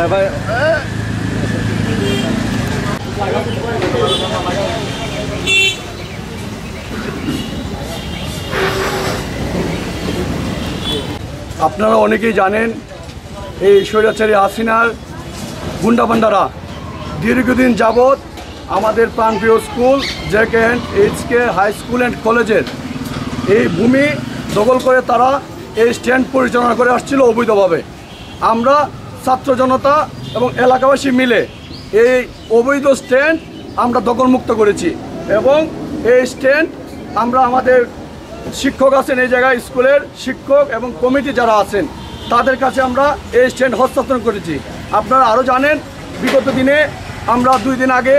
আপনারা অনেকেই জানেন এই স্বৈরাচারী হাসিনার গুন্ডাবান্ডারা দীর্ঘদিন যাবৎ আমাদের প্রাণপ্রিয় school JK&HK high school and কলেজের এই ভূমি দখল করে তারা এই স্ট্যান্ড পরিচালনা করে আসছিল অবৈধভাবে। আমরা ছাত্র জনতা এবং এলাকাবাসী মিলে এই অবৈধ স্ট্যান্ড আমরা দখলমুক্ত করেছি এবং এই স্ট্যান্ড আমরা আমাদের শিক্ষক আছেন এই জায়গায়, স্কুলের শিক্ষক এবং কমিটি যারা আছেন তাদের কাছে আমরা এই স্ট্যান্ড হস্তান্তর করেছি। আপনারা আরও জানেন বিগত দিনে আমরা 2 দিন আগে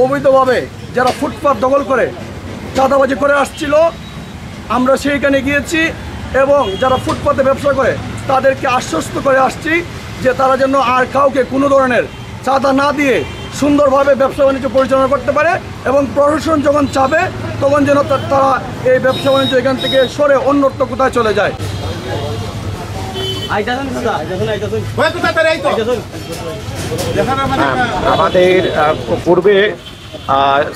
অবৈধভাবে যারা ফুটপাত দখল করে চাঁদাবাজি করে আসছিল আমরা সেইখানে গিয়েছি এবং যারা ফুটপাতে ব্যবসা করে তাদেরকে আশ্বস্ত করে আসছি যে তারা যেন আর কাউকে কোনো ধরনের চাঁদা না দিয়ে সুন্দরভাবে ব্যবসা বাণিজ্য পরিচালনা করতে পারে এবং প্রশাসন যখন চাবে তখন যেন তারা এই ব্যবসা বাণিজ্য এখান থেকে সরে অন্যত্র কোথায় চলে যায়। আমাদের পূর্বে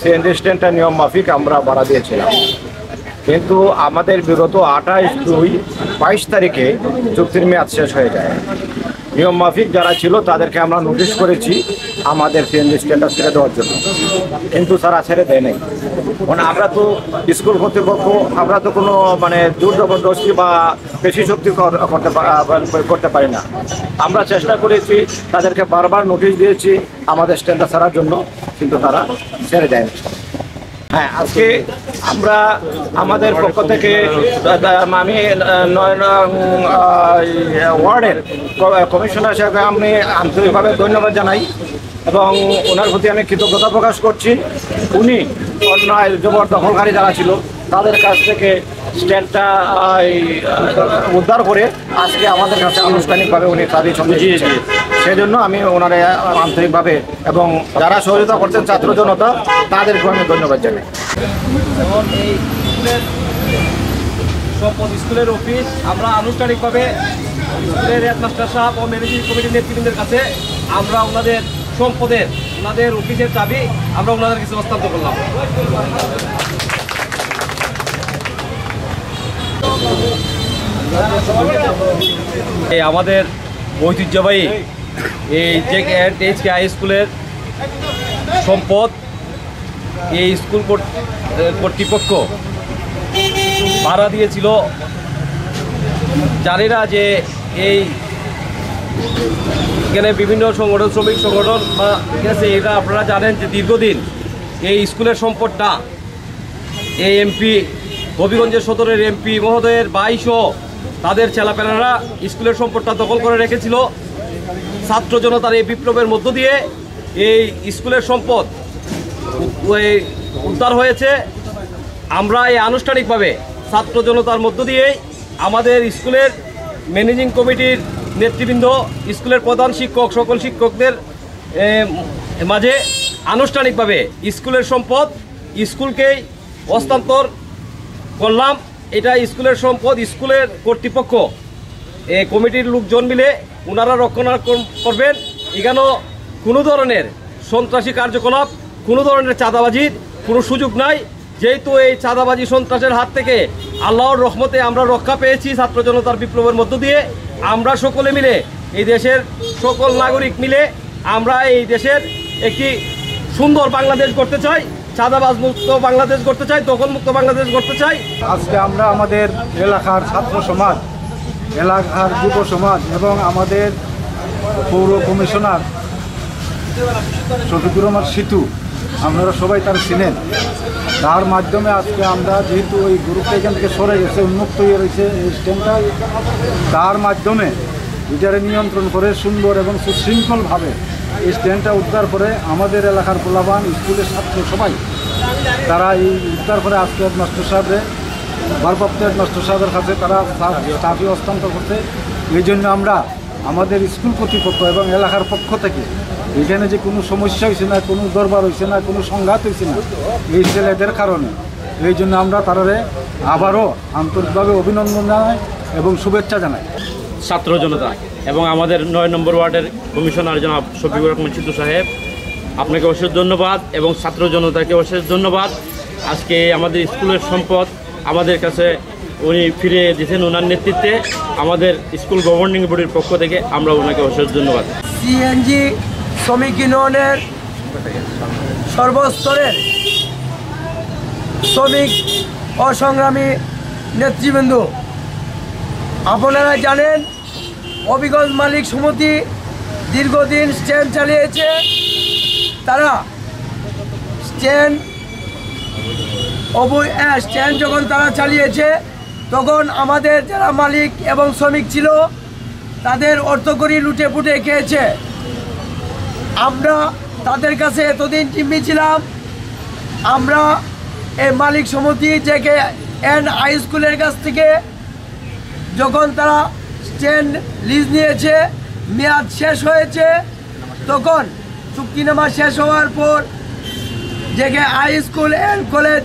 সিএনজি স্ট্যান্ডটা নিয়ম মাফিক আমরা ভাড়া দিয়েছিলাম, কিন্তু আমাদের বিগত 28/2/22 তারিখে চুক্তির মেয়াদ শেষ হয়ে যায়। নিয়ম মাফিক যারা ছিল তাদেরকে আমরা নোটিশ করেছি আমাদের সিএনজি স্ট্যান্ডটা ছেড়ে দেওয়ার জন্য, কিন্তু তারা ছেড়ে দেয় নাই। মানে আমরা তো স্কুল কর্তৃপক্ষ, আমরা তো কোনো জোর জবরদস্তি বা বেশি শক্তি করতে পারি না। আমরা চেষ্টা করেছি, তাদেরকে বারবার নোটিশ দিয়েছি আমাদের স্ট্যান্ডটা ছাড়ার জন্য, কিন্তু তারা ছেড়ে দেয় না। হ্যাঁ, আজকে আমরা আমাদের পক্ষ থেকে আমি 9 নং ওয়ার্ডের কমিশনার সাহেবকে আমি আন্তরিকভাবে ধন্যবাদ জানাই এবং ওনার প্রতি আমি কৃতজ্ঞতা প্রকাশ করছি। উনি অন্যায় জবরদখলকারী যারা ছিল তাদের কাছ থেকে স্ট্যান্ডটা উদ্ধার করে আজকে আমাদের কাছে আনুষ্ঠানিকভাবে উনি তাদের সঙ্গে দিয়েছেন। সেই জন্য আমি ওনারা আন্তরিকভাবে এবং যারা সহযোগিতা করছেন ছাত্র জনতা তাদেরকে আমি ধন্যবাদ জানাই। এবং এই স্কুলের অফিস আমরা আনুষ্ঠানিকভাবে স্কুলের হেডমাস্টার সাহেব ও ম্যানেজিং কমিটির নেতৃবৃন্দের কাছে আমরা ওনাদের সম্পদের, ওনাদের অফিসের চাবি আমরা ওনাদের কাছে হস্তান্তর করলাম। আমাদের ঐতিহ্যবাহী এই JK&HK হাই স্কুলের সম্পদ এই স্কুল কর্তৃপক্ষ ভাড়া দিয়েছিল। জানি না যে এই এখানে বিভিন্ন সংগঠন, শ্রমিক সংগঠন বা ঠিক আছে, এটা আপনারা জানেন যে দীর্ঘদিন এই স্কুলের সম্পদটা এই এমপি হবিগঞ্জের সদরের এমপি মহোদয়ের 22 তাদের ছেলেপেলেরা স্কুলের সম্পদটা দখল করে রেখেছিল। ছাত্র জনতার এই বিপ্লবের মধ্য দিয়ে এই স্কুলের সম্পদ উদ্ধার হয়েছে। আমরা এই আনুষ্ঠানিকভাবে ছাত্র জনতার মধ্য দিয়েই আমাদের স্কুলের ম্যানেজিং কমিটির নেতৃবৃন্দ, স্কুলের প্রধান শিক্ষক, সকল শিক্ষকদের মাঝে আনুষ্ঠানিকভাবে স্কুলের সম্পদ স্কুলকেই হস্তান্তর করলাম। এটা স্কুলের সম্পদ, স্কুলের কর্তৃপক্ষ এই কমিটির লোকজন মিলে ওনারা রক্ষণাবেক্ষণ করবেন। এখানেও কোনো ধরনের সন্ত্রাসী কার্যকলাপ, কোনো ধরনের চাঁদাবাজির কোনো সুযোগ নাই। যেহেতু এই চাঁদাবাজি সন্ত্রাসের হাত থেকে আল্লাহর রহমতে আমরা রক্ষা পেয়েছি ছাত্র জনতার বিপ্লবের মধ্য দিয়ে, আমরা সকলে মিলে এই দেশের সকল নাগরিক মিলে আমরা এই দেশের একটি সুন্দর বাংলাদেশ গড়তে চাই, চাঁদাবাজ মুক্ত বাংলাদেশ গড়তে চাই, দখলমুক্ত বাংলাদেশ গড়তে চাই। আজকে আমরা আমাদের এলাকার ছাত্র সমাজ, এলাকার যুব সমাজ এবং আমাদের পৌর কমিশনার শফিকুর রহমান সিতু, আপনারা সবাই তার চিনেন, তার মাধ্যমে আজকে আমরা যেহেতু ওই গ্রুপটা এখান থেকে সরে গেছে, উন্মুক্ত হয়ে রয়েছে এই স্ট্যান্ডটা, তার মাধ্যমে এটারে নিয়ন্ত্রণ করে সুন্দর এবং সুশৃঙ্খলভাবে এই স্ট্যান্ডটা উদ্ধার করে আমাদের এলাকার পোলাবান, স্কুলের ছাত্র সবাই তারা এই উদ্ধার করে আজকে হেডমাস্টার সাহেবের, ভারপ্রাপ্ত হেডমাস্টার সাহেবের কাছে তারা চাবি হস্তান্তর করতে। এই জন্য আমরা আমাদের স্কুল কর্তৃপক্ষ এবং এলাকার পক্ষ থেকে এখানে যে কোনো সমস্যা হয়েছে না, কোনো দরবার হয়েছে না, কোনো সংঘাত হয়েছে না এই ছেলেদের কারণে, এই জন্য আমরা তারারে আবারও আন্তরিকভাবে অভিনন্দন জানাই এবং শুভেচ্ছা জানাই। ছাত্র জনতা এবং আমাদের 9 নম্বর ওয়ার্ডের কমিশনার জনাব শফিকুর রহমান চিত্তু সাহেব, আপনাকে অশেষ ধন্যবাদ এবং ছাত্র জনতাকে অশেষ ধন্যবাদ। আজকে আমাদের স্কুলের সম্পদ আমাদের কাছে উনি ফিরে দিয়েছেন, ওনার নেতৃত্বে আমাদের স্কুল গভর্নিং বডির পক্ষ থেকে আমরা ওনাকে অশেষ ধন্যবাদ। সিএনজি শ্রমিক ইউনিয়নের সর্বস্তরের শ্রমিক ও সংগ্রামী নেতৃবৃন্দ, আপনারা জানেন হবিগঞ্জ মালিক সমিতি দীর্ঘদিন স্ট্যান্ড চালিয়েছে। তারা স্ট্যান্ড যখন তারা চালিয়েছে তখন আমাদের যারা মালিক এবং শ্রমিক ছিল তাদের অর্থকড়ি লুটে পুটে খেয়েছে। আমরা তাদের কাছে এতদিন জিম্মি ছিলাম। আমরা এই মালিক সমিতি জেকে এন হাই স্কুলের কাছ থেকে যখন তারা স্ট্যান্ড লিজ নিয়েছে, মেয়াদ শেষ হয়েছে, তখন চুক্তিনামা শেষ হওয়ার পর JK high school and college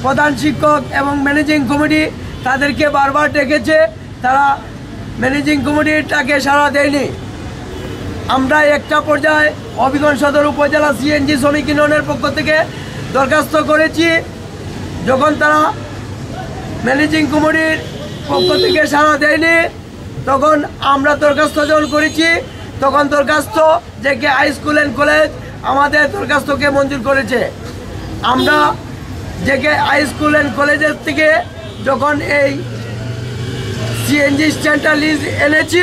প্রধান শিক্ষক এবং ম্যানেজিং কমিটি তাদেরকে বারবার ডেকেছে, তারা ম্যানেজিং কমিটিটাকে সাড়া দেয়নি। আমরা একটা পর্যায়ে হবিগঞ্জ সদর উপজেলা সিএনজি শ্রমিক ইউনিয়নের পক্ষ থেকে দরখাস্ত করেছি। যখন তারা ম্যানেজিং কমিটির পক্ষ থেকে সাড়া দেয়নি, তখন আমরা দরখাস্ত যখন করেছি, তখন দরখাস্ত JK high school and college আমাদের দরখাস্তকে মঞ্জুর করেছে। আমরা জেকে হাই স্কুল অ্যান্ড কলেজের থেকে যখন এই সিএনজি স্ট্যান্ডটা লিজ এনেছি,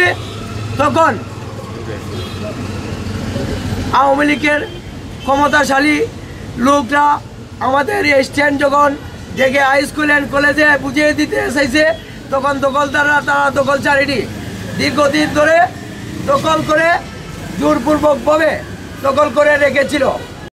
তখন আওয়ামী লীগের ক্ষমতাশালী লোকরা আমাদের এই স্ট্যান্ড যখন জেকে হাই স্কুল অ্যান্ড কলেজে বুঝিয়ে দিতে চাইছে, তখন দখলদাররা তারা দখল ছাড়েনি। দীর্ঘদিন ধরে দখল করে জোরপূর্বকভাবে দখল করে রেখেছিল।